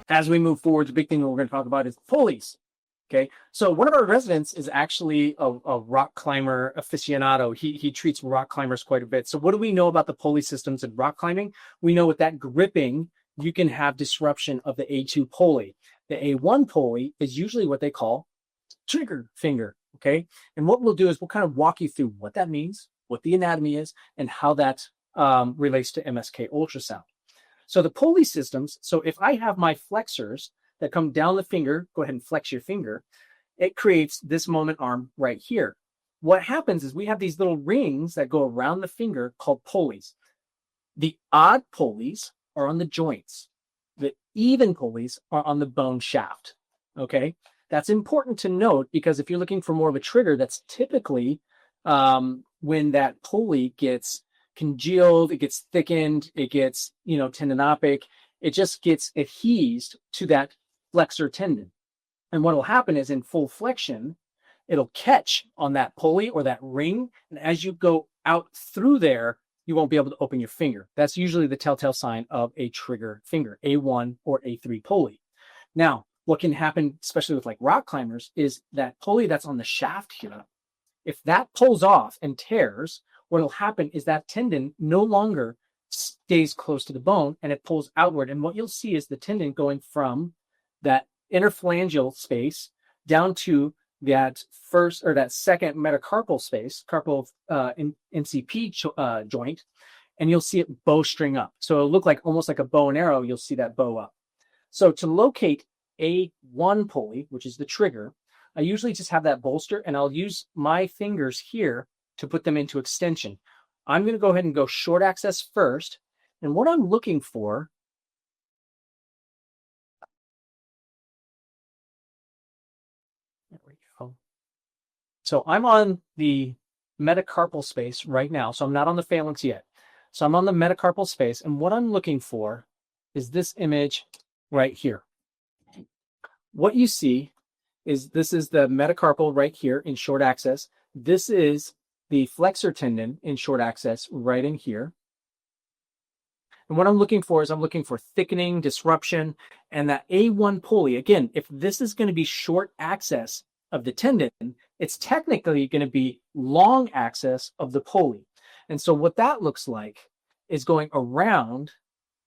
As we move forward, the big thing that we're going to talk about is pulleys. Okay, so one of our residents is actually a rock climber aficionado. He treats rock climbers quite a bit. So what do we know about the pulley systems in rock climbing? We know with that gripping, you can have disruption of the A2 pulley. The A1 pulley is usually what they call trigger finger. Okay, and what we'll do is we'll kind of walk you through what that means, what the anatomy is, and how that relates to MSK ultrasound. So the pulley systems, so if I have my flexors that come down the finger, go ahead and flex your finger, it creates this moment arm right here. What happens is we have these little rings that go around the finger called pulleys. The odd pulleys are on the joints. The even pulleys are on the bone shaft. Okay, that's important to note because if you're looking for more of a trigger, that's typically when that pulley gets congealed, it gets thickened, it gets, tendinopic, it just gets adhesed to that flexor tendon. And what will happen is in full flexion, it'll catch on that pulley or that ring. And as you go out through there, you won't be able to open your finger. That's usually the telltale sign of a trigger finger, A1 or A3 pulley. Now, what can happen, especially with like rock climbers, is that pulley that's on the shaft here, if that pulls off and tears, what will happen is that tendon no longer stays close to the bone and it pulls outward. And what you'll see is the tendon going from that interphalangeal space down to that first or that second metacarpal space, carpal MCP joint, and you'll see it bowstring up. So it'll look like almost like a bow and arrow. You'll see that bow up. So to locate A1 pulley, which is the trigger, I usually just have that bolster and I'll use my fingers here to put them into extension. I'm going to go ahead and go short access first. And what I'm looking for there we go. So I'm on the metacarpal space right now. So I'm not on the phalanx yet. So I'm on the metacarpal space. And what I'm looking for is this image right here. What you see is this is the metacarpal right here in short access. This is the flexor tendon in short access right in here. And what I'm looking for is I'm looking for thickening, disruption, and that A1 pulley. Again, if this is going to be short access of the tendon, it's technically going to be long access of the pulley. And so what that looks like is going around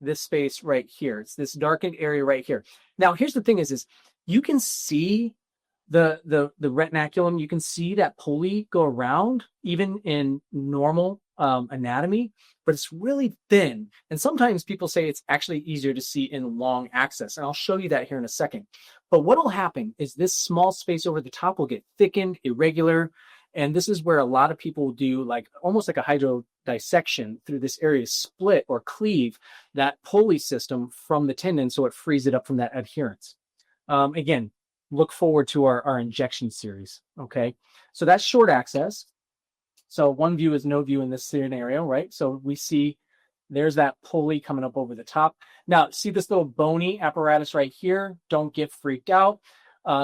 this space right here. It's this darkened area right here. Now, here's the thing is you can see the retinaculum, you can see that pulley go around even in normal anatomy, but it's really thin. And sometimes people say it's actually easier to see in long access. And I'll show you that here in a second. But what will happen is this small space over the top will get thickened, irregular. And this is where a lot of people do like almost like a hydrodissection through this area, split or cleave that pulley system from the tendon so it frees it up from that adherence. Again, look forward to our injection series. Okay, so that's short access. So one view is no view in this scenario, right? So we see there's that pulley coming up over the top. Now, see this little bony apparatus right here? Don't get freaked out.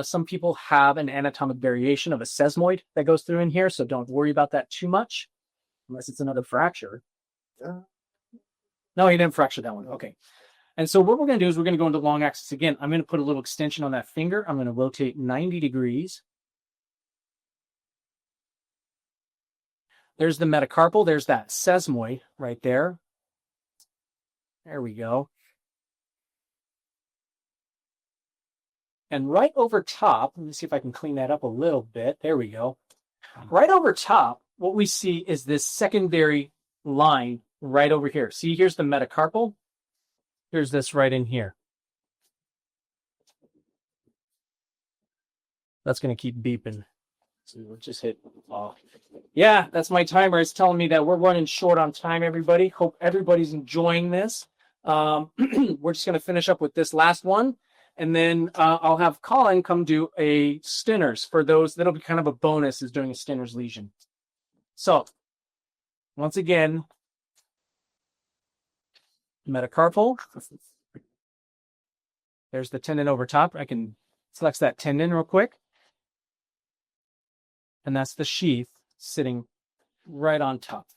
Some people have an anatomic variation of a sesamoid that goes through in here, so don't worry about that too much, unless it's another fracture. No, he didn't fracture that one. Okay. And so what we're going to do is we're going to go into long axis again. I'm going to put a little extension on that finger. I'm going to rotate 90 degrees. There's the metacarpal. There's that sesamoid right there. There we go. And right over top, let me see if I can clean that up a little bit. There we go. Right over top, what we see is this secondary line right over here. See, here's the metacarpal. Here's this right in here. That's going to keep beeping. So we'll just hit off. Yeah, that's my timer. It's telling me that we're running short on time, everybody. Hope everybody's enjoying this. We're just going to finish up with this last one. And then I'll have Colin come do a Stenner's for those. That'll be kind of a bonus is doing a Stenner's lesion. So once again, metacarpal. There's the tendon over top. I can flex that tendon real quick. And that's the sheath sitting right on top.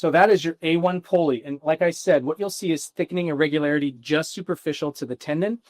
So that is your A1 pulley. And like I said, what you'll see is thickening irregularity just superficial to the tendon.